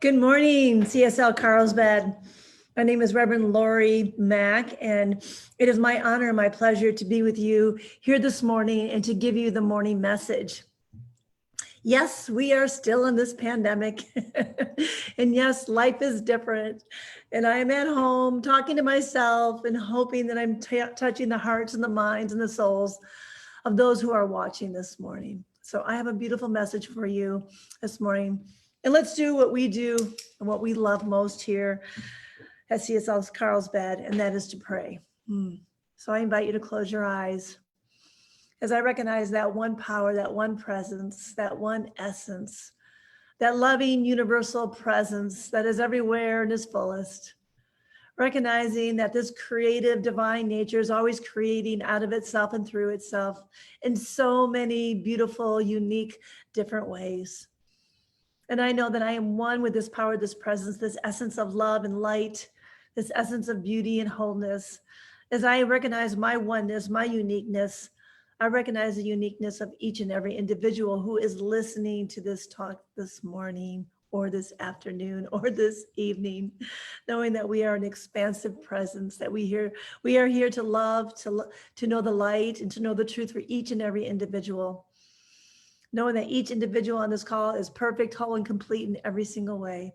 Good morning, CSL Carlsbad. My name is Reverend Lori Mack, and it is my honor and my pleasure to be with you here this morning and to give you the morning message. Yes, we are still in this pandemic. And yes, life is different. And I am at home talking to myself and hoping that I'm touching the hearts and the minds and the souls of those who are watching this morning. So I have a beautiful message for you this morning. And let's do what we do and what we love most here at CSL Carlsbad, and that is to pray. So I invite you to close your eyes as I recognize that one power, that one presence, that one essence, that loving universal presence that is everywhere in its fullest. Recognizing that this creative divine nature is always creating out of itself and through itself in so many beautiful, unique, different ways. And I know that I am one with this power, this presence, this essence of love and light, this essence of beauty and wholeness. As I recognize my oneness, my uniqueness, I recognize the uniqueness of each and every individual who is listening to this talk this morning or this afternoon or this evening, knowing that we are an expansive presence, that we are here to love, to know the light and to know the truth for each and every individual. Knowing that each individual on this call is perfect, whole, and complete in every single way,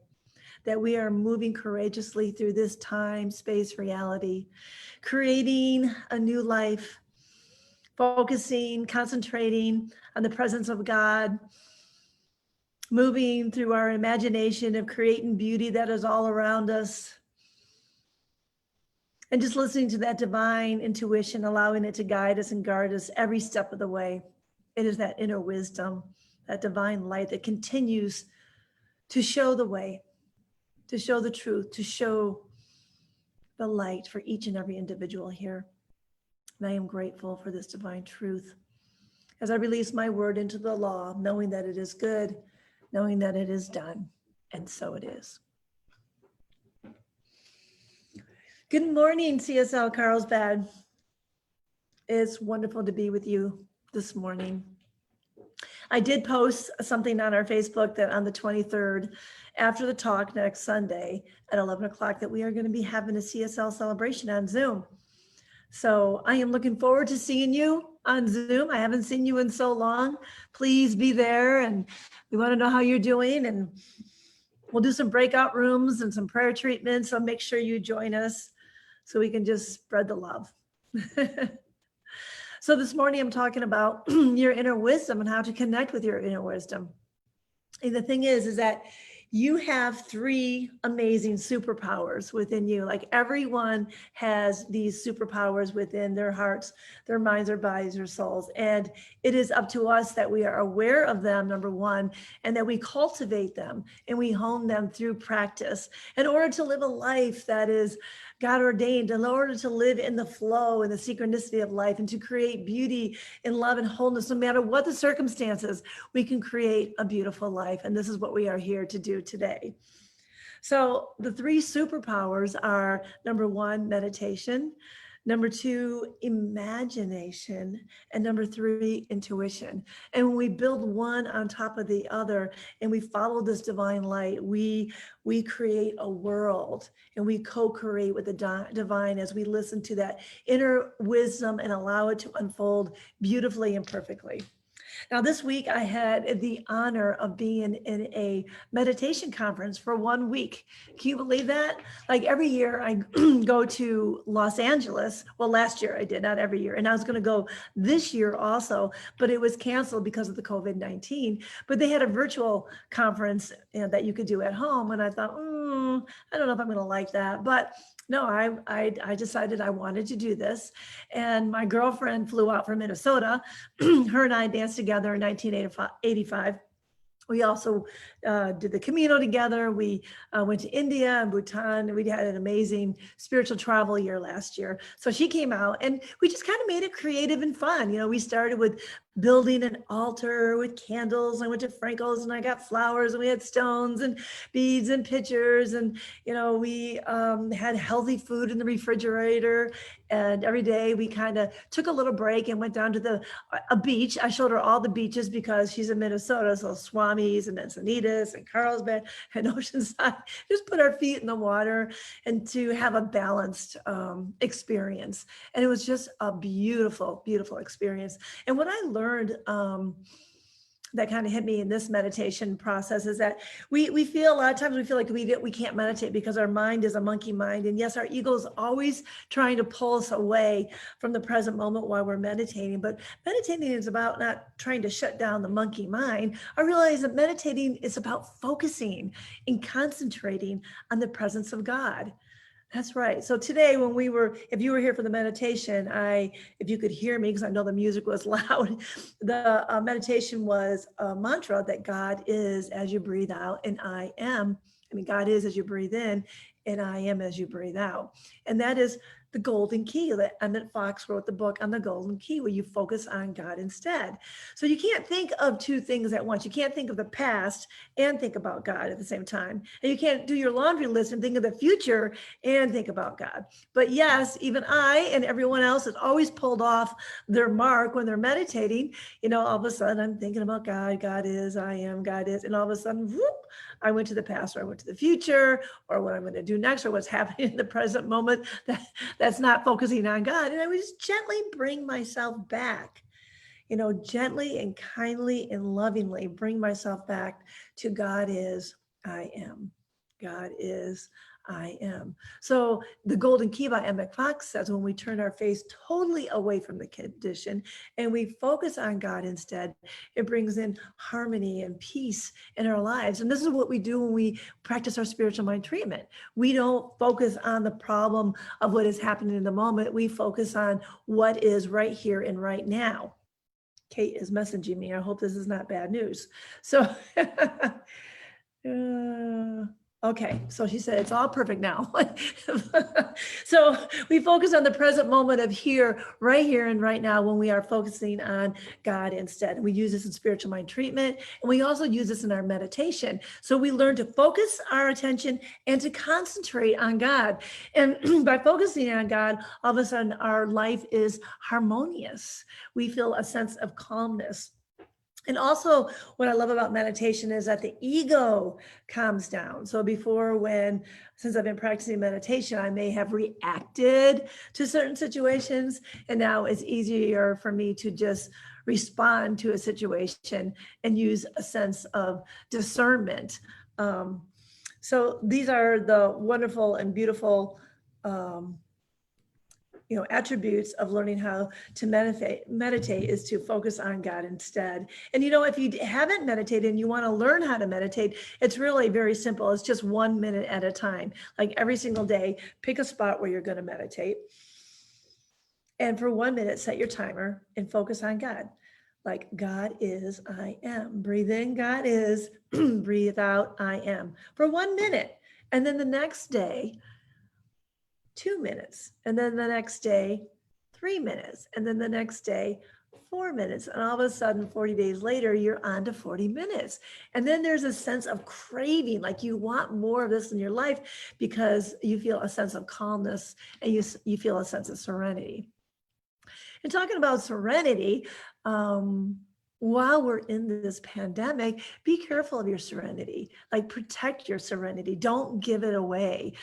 that we are moving courageously through this time, space, reality, creating a new life, focusing, concentrating on the presence of God, moving through our imagination of creating beauty that is all around us, and just listening to that divine intuition, allowing it to guide us and guard us every step of the way. It is that inner wisdom, that divine light that continues to show the way, to show the truth, to show the light for each and every individual here. And I am grateful for this divine truth as I release my word into the law, knowing that it is good, knowing that it is done, and so it is. Good morning, CSL Carlsbad. It's wonderful to be with you this morning. I did post something on our Facebook that on the 23rd, after the talk next Sunday at 11 o'clock, that we are going to be having a CSL celebration on Zoom. So I am looking forward to seeing you on Zoom. I haven't seen you in so long. Please be there, and we want to know how you're doing, and we'll do some breakout rooms and some prayer treatments. So make sure you join us so we can just spread the love. So this morning I'm talking about your inner wisdom and how to connect with your inner wisdom. And the thing is that you have three amazing superpowers within you. Like everyone has these superpowers within their hearts, their minds, their bodies, their souls. And it is up to us that we are aware of them, number one, and that we cultivate them and we hone them through practice in order to live a life that is God ordained, in order to live in the flow and the synchronicity of life and to create beauty and love and wholeness. No matter what the circumstances, we can create a beautiful life. And this is what we are here to do today. So the three superpowers are, number one, meditation, number two, imagination, and number three, intuition. And when we build one on top of the other and we follow this divine light, we create a world and we co-create with the divine as we listen to that inner wisdom and allow it to unfold beautifully and perfectly. Now, this week I had the honor of being in a meditation conference for 1 week. Can you believe that? Like every year I go to Los Angeles. Well, last year I did, not every year. And I was going to go this year also, but it was canceled because of the COVID-19. But they had a virtual conference that you could do at home. And I thought, I don't know if I'm going to like that. But no, I decided I wanted to do this. And my girlfriend flew out from Minnesota. Her and I danced together in 1985. We also did the Camino together. We went to India and Bhutan, and we had an amazing spiritual travel year last year. So she came out and we just kind of made it creative and fun. You know, we started with building an altar with candles. I went to Frankel's and I got flowers and we had stones and beads and pictures. And, we had healthy food in the refrigerator. And every day we kind of took a little break and went down to a beach. I showed her all the beaches because she's in Minnesota. So Swami's and Encinitas and Carlsbad and Oceanside, just put our feet in the water and to have a balanced experience. And it was just a beautiful, beautiful experience. And what I learned that kind of hit me in this meditation process is that we feel a lot of times we feel like we can't meditate because our mind is a monkey mind. And yes, our ego is always trying to pull us away from the present moment while we're meditating. But meditating is about not trying to shut down the monkey mind. I realize that meditating is about focusing and concentrating on the presence of God. That's right. So today if you were here for the meditation, if you could hear me, because I know the music was loud, the meditation was a mantra that God is as you breathe out and I am. God is as you breathe in and I am as you breathe out. And that is the golden key that Emmett Fox wrote the book on the golden key, where you focus on God instead. So you can't think of two things at once. You can't think of the past and think about God at the same time. And you can't do your laundry list and think of the future and think about God. But yes, even I and everyone else has always pulled off their mark when they're meditating. All of a sudden I'm thinking about God. God is, I am, God is. And all of a sudden, whoop, I went to the past or I went to the future or what I'm going to do next or what's happening in the present moment that's not focusing on God. And I would just gently bring myself back, gently and kindly and lovingly bring myself back to God is, I am. God is, I am. So the golden key by Emmett Fox says when we turn our face totally away from the condition and we focus on God instead, it brings in harmony and peace in our lives. And this is what we do when we practice our spiritual mind treatment. We don't focus on the problem of what is happening in the moment. We focus on what is right here and right now. Kate is messaging me. I hope this is not bad news. So okay, so she said it's all perfect now. So we focus on the present moment of right here and right now when we are focusing on God instead. We use this in spiritual mind treatment, and we also use this in our meditation. So we learn to focus our attention and to concentrate on God. And by focusing on God, all of a sudden our life is harmonious. We feel a sense of calmness. And also what I love about meditation is that the ego calms down. So since I've been practicing meditation, I may have reacted to certain situations. And now it's easier for me to just respond to a situation and use a sense of discernment. So these are the wonderful and beautiful attributes of learning how to meditate is to focus on God instead. And if you haven't meditated and you want to learn how to meditate, it's really very simple. It's just 1 minute at a time. Like every single day, pick a spot where you're going to meditate. And for 1 minute, set your timer and focus on God. Like God is, I am. Breathe in, God is. Breathe out, I am. For 1 minute. And then the next day, 2 minutes, and then the next day, 3 minutes, and then the next day, 4 minutes. And all of a sudden, 40 days later, you're on to 40 minutes. And then there's a sense of craving, like you want more of this in your life because you feel a sense of calmness and you feel a sense of serenity. And talking about serenity, while we're in this pandemic, be careful of your serenity, like protect your serenity. Don't give it away.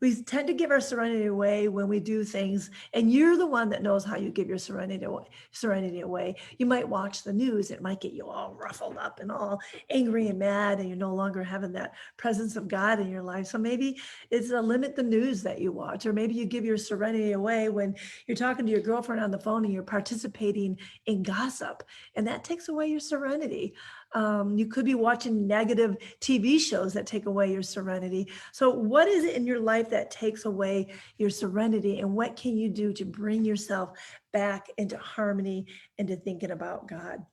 We tend to give our serenity away when we do things, and you're the one that knows how you give your serenity away. You might watch the news. It might get you all ruffled up and all angry and mad, and you're no longer having that presence of God in your life. So maybe it's limit the news that you watch, or maybe you give your serenity away when you're talking to your girlfriend on the phone and you're participating in gossip. And that takes away your serenity. You could be watching negative TV shows that take away your serenity. So what is it in your life that takes away your serenity? And what can you do to bring yourself back into harmony and to thinking about God?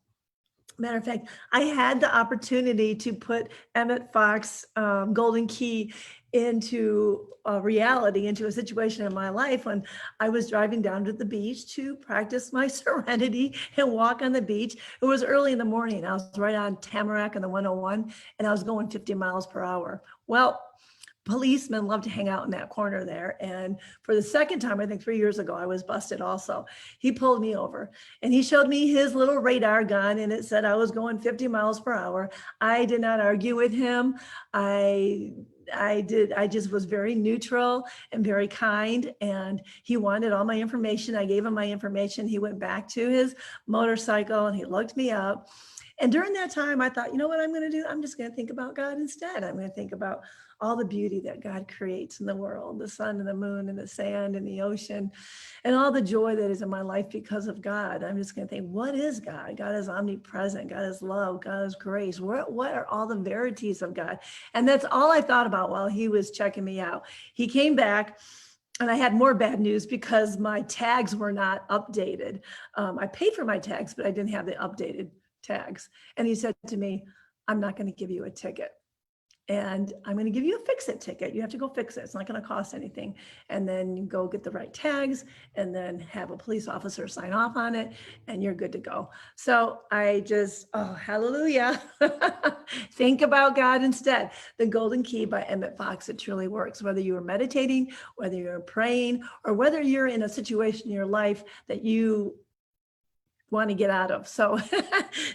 Matter of fact, I had the opportunity to put Emmett Fox Golden Key into a reality, into a situation in my life when I was driving down to the beach to practice my serenity and walk on the beach. It was early in the morning. I was right on Tamarack and the 101, and I was going 50 miles per hour. Well, policemen love to hang out in that corner there. And for the second time, I think 3 years ago, I was busted also. He pulled me over and he showed me his little radar gun and it said I was going 50 miles per hour. I did not argue with him. I just was very neutral and very kind. And he wanted all my information. I gave him my information. He went back to his motorcycle and he looked me up. And during that time, I thought, you know what I'm going to do? I'm just going to think about God instead. I'm going to think about all the beauty that God creates in the world, the sun and the moon and the sand and the ocean, and all the joy that is in my life because of God. I'm just going to think, what is God? God is omnipresent. God is love. God is grace. What are all the verities of God? And that's all I thought about while he was checking me out. He came back. And I had more bad news because my tags were not updated. I paid for my tags, but I didn't have the updated tags. And he said to me, I'm not going to give you a ticket. And I'm going to give you a fix-it ticket. You have to go fix it. It's not going to cost anything. And then you go get the right tags and then have a police officer sign off on it and you're good to go. So I just, oh, hallelujah. Think about God instead. The Golden Key by Emmett Fox. It truly works. Whether you are meditating, whether you're praying, or whether you're in a situation in your life that you want to get out of. So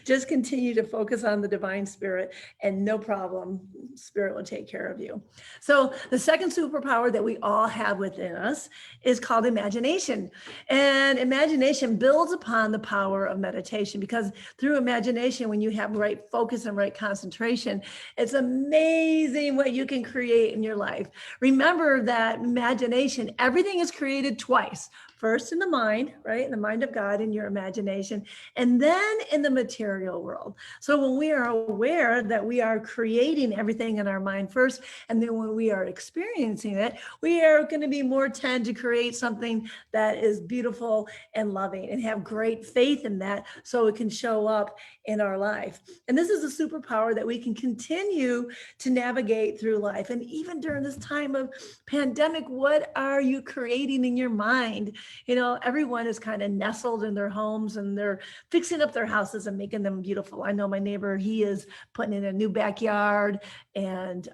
just continue to focus on the divine spirit and no problem, spirit will take care of you. So the second superpower that we all have within us is called imagination. And imagination builds upon the power of meditation because through imagination, when you have right focus and right concentration, it's amazing what you can create in your life. Remember that imagination, everything is created twice. First in the mind, right? In the mind of God, in your imagination, and then in the material world. So when we are aware that we are creating everything in our mind first, and then when we are experiencing it, we are going to be more tend to create something that is beautiful and loving and have great faith in that so it can show up in our life. And this is a superpower that we can continue to navigate through life. And even during this time of pandemic, what are you creating in your mind? You know, everyone is kind of nestled in their homes and they're fixing up their houses and making them beautiful. I know my neighbor, he is putting in a new backyard and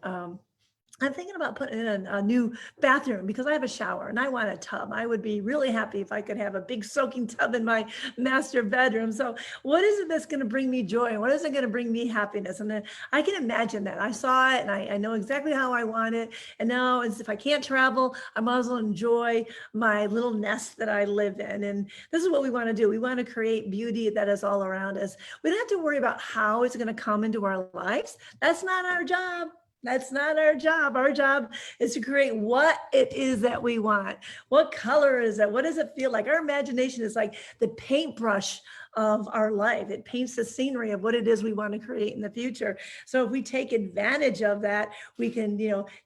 I'm thinking about putting in a new bathroom because I have a shower and I want a tub. I would be really happy if I could have a big soaking tub in my master bedroom. So what is it that's going to bring me joy? What is it going to bring me happiness? And then I can imagine that. I saw it and I know exactly how I want it. And now as if I can't travel, I might as well enjoy my little nest that I live in. And this is what we want to do. We want to create beauty that is all around us. We don't have to worry about how it's going to come into our lives. That's not our job. That's not our job. Our job is to create what it is that we want. What color is it? What does it feel like? Our imagination is like the paintbrush of our life. It paints the scenery of what it is we want to create in the future. So if we take advantage of that, we can,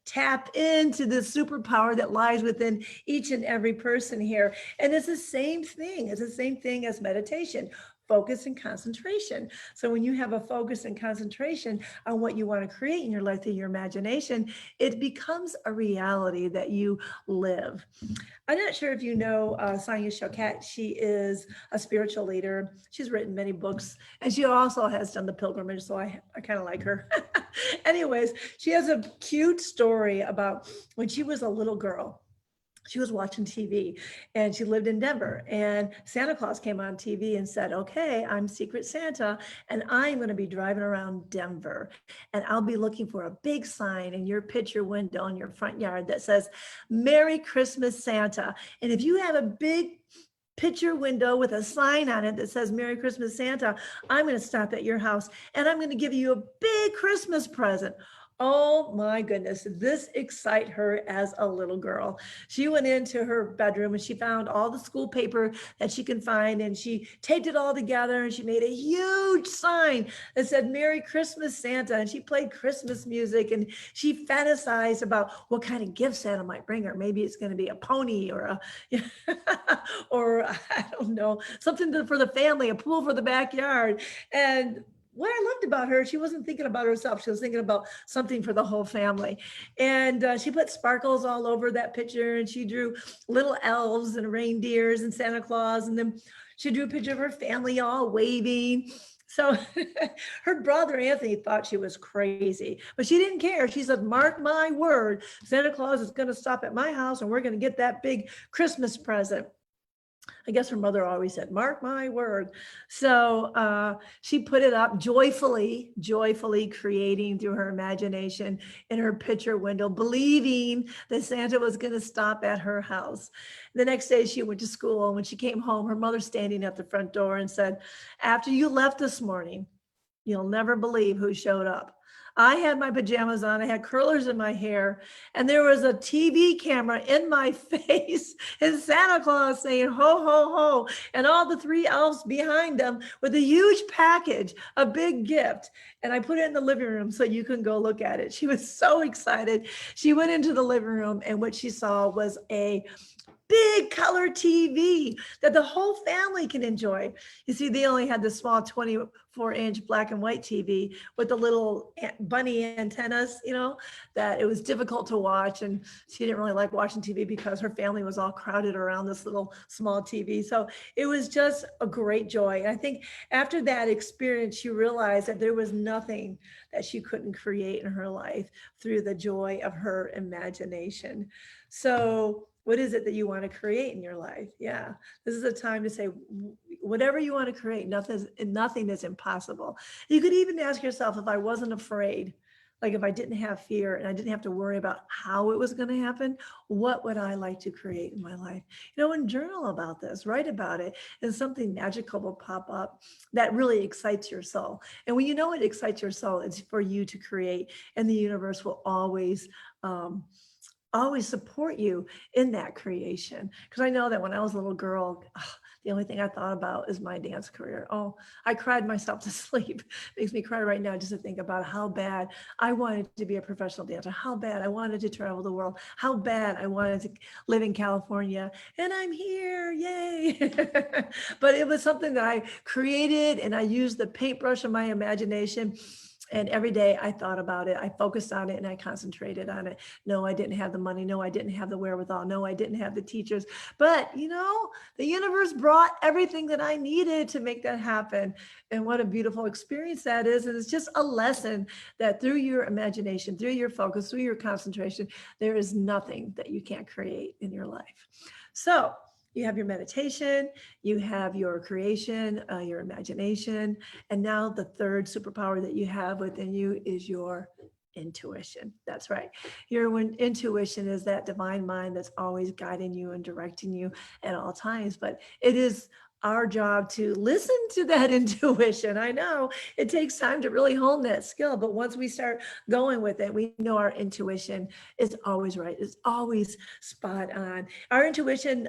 tap into the superpower that lies within each and every person here. And it's the same thing. It's the same thing as meditation. Focus and concentration. So when you have a focus and concentration on what you want to create in your life through your imagination, it becomes a reality that you live. I'm not sure if you know Sonia Choquette. She is a spiritual leader. She's written many books and she also has done the pilgrimage. So I kind of like her. Anyways, she has a cute story about when she was a little girl. She was watching TV and she lived in Denver and Santa Claus came on TV and said, okay, I'm Secret Santa and I'm going to be driving around Denver and I'll be looking for a big sign in your picture window in your front yard that says, Merry Christmas, Santa. And if you have a big picture window with a sign on it that says Merry Christmas, Santa, I'm going to stop at your house and I'm going to give you a big Christmas present. Oh my goodness, this excited her as a little girl. She went into her bedroom and she found all the school paper that she can find and she taped it all together and she made a huge sign that said Merry Christmas Santa, and she played Christmas music and she fantasized about what kind of gift Santa might bring her. Maybe it's going to be a pony or a or I don't know, something for the family, a pool for the backyard. And what I loved about her, she wasn't thinking about herself. She was thinking about something for the whole family. And she put sparkles all over that picture and she drew little elves and reindeers and Santa Claus. And then she drew a picture of her family all waving. So her brother Anthony thought she was crazy, but she didn't care. She said, "Mark my word, Santa Claus is going to stop at my house and we're going to get that big Christmas present." I guess her mother always said, "Mark my word." So she put it up joyfully, joyfully creating through her imagination in her picture window, believing that Santa was going to stop at her house. The next day she went to school. And when she came home, her mother standing at the front door and said, "After you left this morning, you'll never believe who showed up. I had my pajamas on, I had curlers in my hair, and there was a TV camera in my face and Santa Claus saying, ho, ho, ho, and all the three elves behind them with a huge package, a big gift. And I put it in the living room so you can go look at it." She was so excited. She went into the living room and what she saw was a big color TV that the whole family can enjoy. You see, they only had the small 24-inch black and white TV with the little bunny antennas, that it was difficult to watch. And she didn't really like watching TV because her family was all crowded around this little small TV. So it was just a great joy. And I think after that experience, she realized that there was nothing that she couldn't create in her life through the joy of her imagination. So what is it that you want to create in your life? Yeah, this is a time to say whatever you want to create. Nothing is impossible. You could even ask yourself, if I wasn't afraid, like if I didn't have fear and I didn't have to worry about how it was going to happen, what would I like to create in my life? And journal about this, write about it, and something magical will pop up that really excites your soul. And when you know it excites your soul, it's for you to create, and the universe will always support you in that creation. Because I know that when I was a little girl, the only thing I thought about is my dance career. Oh, I cried myself to sleep. Makes me cry right now just to think about how bad I wanted to be a professional dancer, how bad I wanted to travel the world, how bad I wanted to live in California. And I'm here, yay. But it was something that I created, and I used the paintbrush of my imagination. And every day I thought about it, I focused on it, and I concentrated on it. No, I didn't have the money. No, I didn't have the wherewithal. No, I didn't have the teachers. But, the universe brought everything that I needed to make that happen. And what a beautiful experience that is. And it's just a lesson that through your imagination, through your focus, through your concentration, there is nothing that you can't create in your life. So you have your meditation, you have your creation, your imagination, and now the third superpower that you have within you is your intuition. That's right. Your intuition is that divine mind that's always guiding you and directing you at all times. But it is our job to listen to that intuition. I know it takes time to really hone that skill, but once we start going with it, we know our intuition is always right. It's always spot on. Our intuition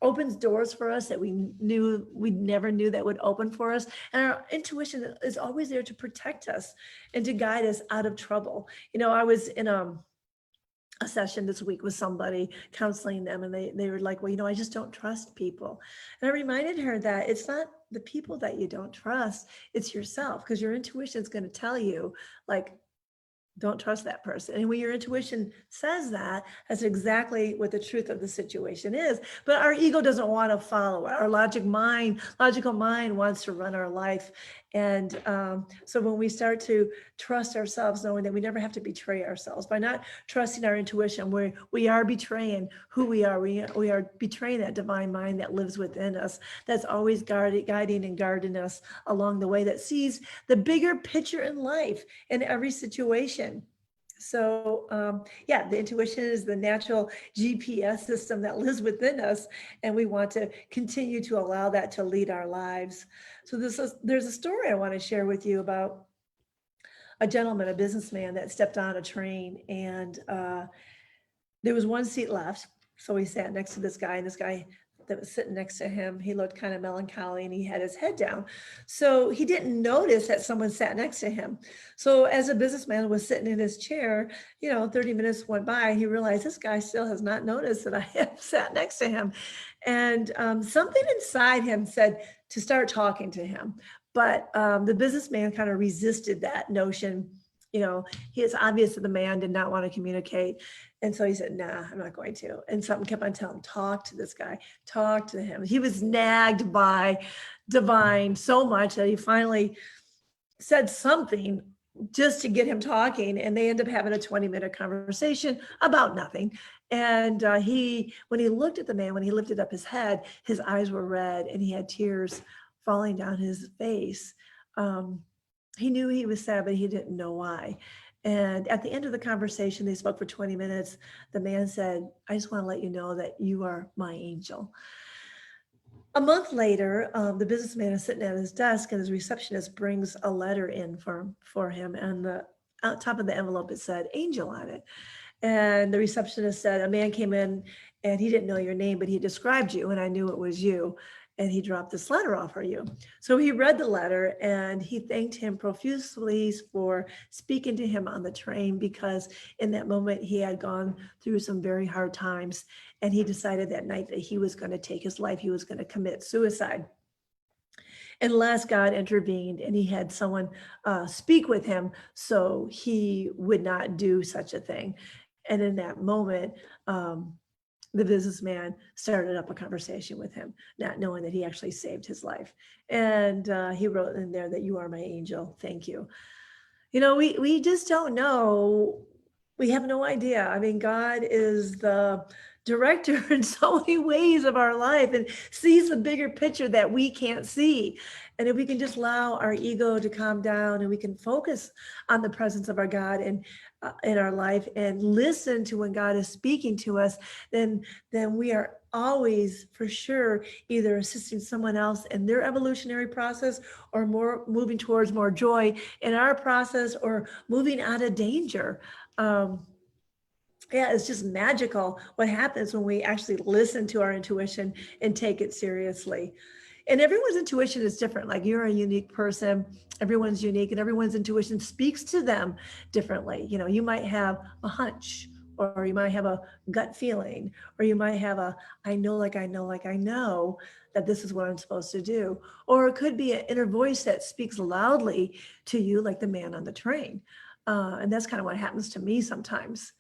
opens doors for us that we never knew that would open for us. And our intuition is always there to protect us and to guide us out of trouble. I was in a session this week with somebody counseling them, and they were like, well, I just don't trust people. And I reminded her that it's not the people that you don't trust, it's yourself, because your intuition is going to tell you, like, don't trust that person. And when your intuition says that, that's exactly what the truth of the situation is. But our ego doesn't want to follow it. Our logical mind wants to run our life. And so when we start to trust ourselves, knowing that we never have to betray ourselves, by not trusting our intuition, we are betraying who we are. We are betraying that divine mind that lives within us, that's always guiding and guarding us along the way, that sees the bigger picture in life in every situation. So the intuition is the natural GPS system that lives within us, and we want to continue to allow that to lead our lives. So there's a story I want to share with you about a gentleman, a businessman that stepped on a train, and there was one seat left. So he sat next to this guy, and this guy that was sitting next to him, he looked kind of melancholy and he had his head down. So he didn't notice that someone sat next to him. So as a businessman was sitting in his chair, 30 minutes went by, he realized this guy still has not noticed that I have sat next to him. And something inside him said to start talking to him. But the businessman kind of resisted that notion. It's obvious that the man did not want to communicate. And so he said, nah, I'm not going to. And something kept on telling him, talk to this guy, talk to him. He was nagged by Divine so much that he finally said something just to get him talking. And they end up having a 20-minute conversation about nothing. And when he looked at the man, when he lifted up his head, his eyes were red and he had tears falling down his face. He knew he was sad, but he didn't know why. And at the end of the conversation, they spoke for 20 minutes. The man said, I just want to let you know that you are my angel. A month later, the businessman is sitting at his desk and his receptionist brings a letter in for him. And the top of the envelope, it said angel on it. And the receptionist said, a man came in and he didn't know your name, but he described you and I knew it was you. And he dropped this letter off for you. So he read the letter and he thanked him profusely for speaking to him on the train, because in that moment he had gone through some very hard times and he decided that night that he was going to take his life. He was going to commit suicide. Unless God intervened and he had someone speak with him so he would not do such a thing. And in that moment, the businessman started up a conversation with him, not knowing that he actually saved his life. And he wrote in there that you are my angel. Thank you. We just don't know. We have no idea. I mean, God is the director in so many ways of our life and sees the bigger picture that we can't see. And if we can just allow our ego to calm down and we can focus on the presence of our God and in our life and listen to when God is speaking to us, then we are always for sure either assisting someone else in their evolutionary process or more moving towards more joy in our process or moving out of danger. It's just magical what happens when we actually listen to our intuition and take it seriously. And everyone's intuition is different. Like, you're a unique person, everyone's unique, and everyone's intuition speaks to them differently. You might have a hunch, or you might have a gut feeling, or you might have a, I know that this is what I'm supposed to do. Or it could be an inner voice that speaks loudly to you, like the man on the train. And that's kind of what happens to me sometimes.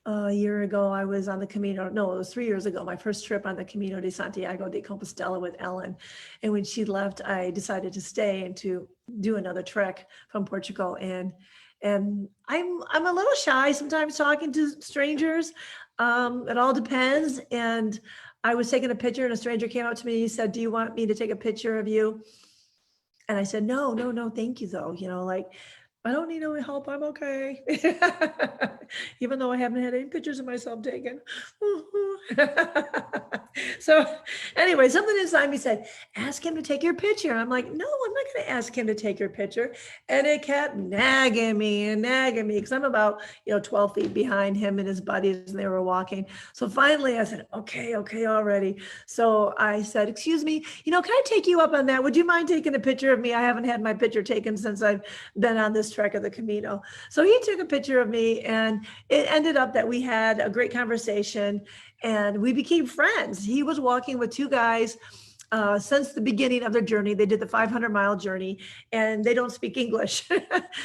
A year ago, I was on the Camino. No, it was 3 years ago. My first trip on the Camino de Santiago de Compostela with Ellen. And when she left, I decided to stay and to do another trek from Portugal. And I'm a little shy sometimes talking to strangers. It all depends. And I was taking a picture, and a stranger came up to me and he said, "Do you want me to take a picture of you?" And I said, no, thank you though. Like, I don't need no help. I'm okay. Even though I haven't had any pictures of myself taken. So anyway, something inside me said, ask him to take your picture. I'm like, no, I'm not going to ask him to take your picture. And it kept nagging me because I'm about, 12 feet behind him and his buddies, and they were walking. So finally I said, okay, already. So I said, excuse me, can I take you up on that? Would you mind taking a picture of me? I haven't had my picture taken since I've been on this trek of the Camino. So he took a picture of me, and it ended up that we had a great conversation and we became friends. He was walking with two guys since the beginning of their journey. They did the 500-mile journey and they don't speak English.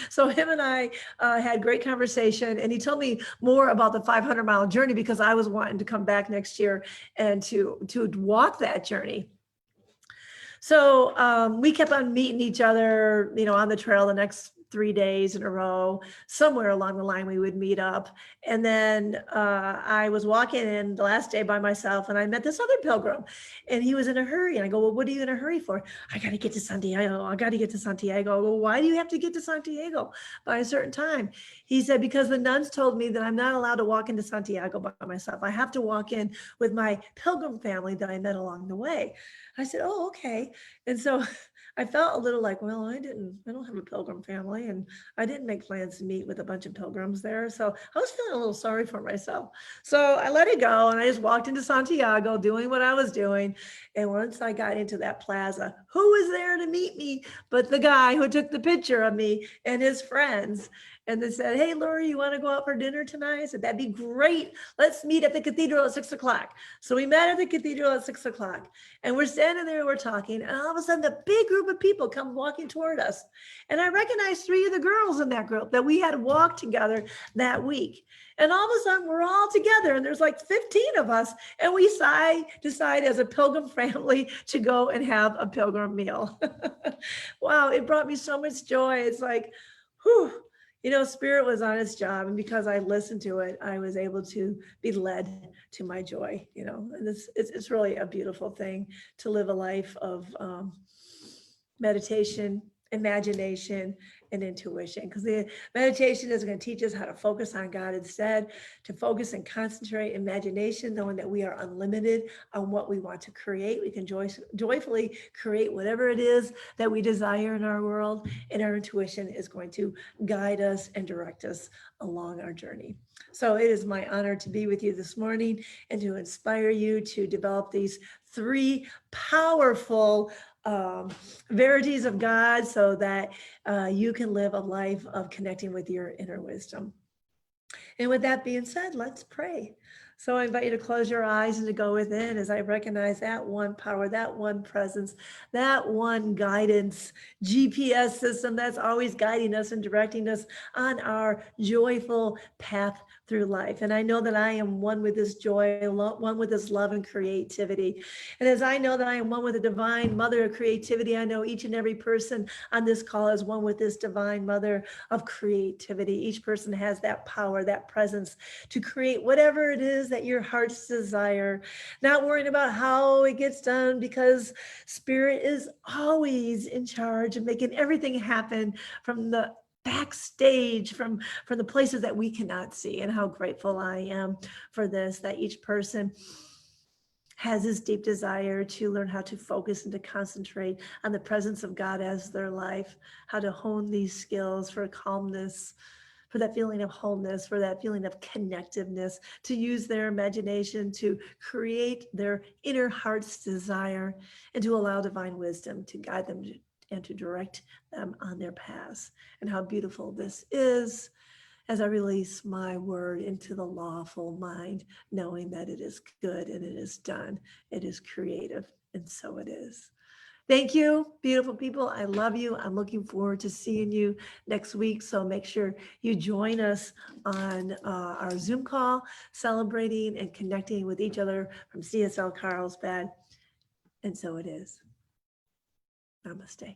So him and I had great conversation, and he told me more about the 500-mile journey because I was wanting to come back next year and to walk that journey. So we kept on meeting each other, on the trail the next 3 days in a row. Somewhere along the line, we would meet up. And then I was walking in the last day by myself, and I met this other pilgrim, and he was in a hurry. And I go, well, what are you in a hurry for? I got to get to Santiago. I go, why do you have to get to Santiago by a certain time? He said, because the nuns told me that I'm not allowed to walk into Santiago by myself. I have to walk in with my pilgrim family that I met along the way. I said, oh, okay. And so I felt a little like, well, I don't have a pilgrim family, and I didn't make plans to meet with a bunch of pilgrims there. So I was feeling a little sorry for myself. So I let it go and I just walked into Santiago doing what I was doing. And once I got into that plaza, who was there to meet me but the guy who took the picture of me and his friends? And they said, hey, Lori, you want to go out for dinner tonight? I said, that'd be great. Let's meet at the cathedral at 6 o'clock. So we met at the cathedral at 6 o'clock. And we're standing there, we're talking, and all of a sudden, a big group of people come walking toward us. And I recognized 3 of the girls in that group that we had walked together that week. And all of a sudden, we're all together, and there's like 15 of us, and we decide as a pilgrim family to go and have a pilgrim meal. Wow, it brought me so much joy. It's like, whew. Spirit was on its job, and because I listened to it, I was able to be led to my joy. And it's really a beautiful thing to live a life of meditation, imagination, and intuition. Because the meditation is going to teach us how to focus on God instead, to focus and concentrate. Imagination, knowing that we are unlimited on what we want to create. We can joyfully create whatever it is that we desire in our world. And our intuition is going to guide us and direct us along our journey. So it is my honor to be with you this morning and to inspire you to develop these 3 powerful verities of God so that you can live a life of connecting with your inner wisdom. And with that being said, let's pray. So I invite you to close your eyes and to go within as I recognize that one power, that one presence, that one guidance, GPS system that's always guiding us and directing us on our joyful path through life. And I know that I am one with this joy, one with this love and creativity. And as I know that I am one with the divine mother of creativity, I know each and every person on this call is one with this divine mother of creativity. Each person has that power, that presence to create whatever it is that your heart's desire, not worrying about how it gets done, because Spirit is always in charge of making everything happen from the backstage, from the places that we cannot see. And how grateful I am for this, that each person has this deep desire to learn how to focus and to concentrate on the presence of God as their life, how to hone these skills for calmness, for that feeling of wholeness, for that feeling of connectiveness, to use their imagination to create their inner heart's desire, and to allow divine wisdom to guide them and to direct them on their paths. And how beautiful this is as I release my word into the lawful mind, knowing that it is good and it is done, it is creative, and so it is. Thank you, beautiful people. I love you. I'm looking forward to seeing you next week. So make sure you join us on our Zoom call, celebrating and connecting with each other from CSL Carlsbad. And so it is. Namaste.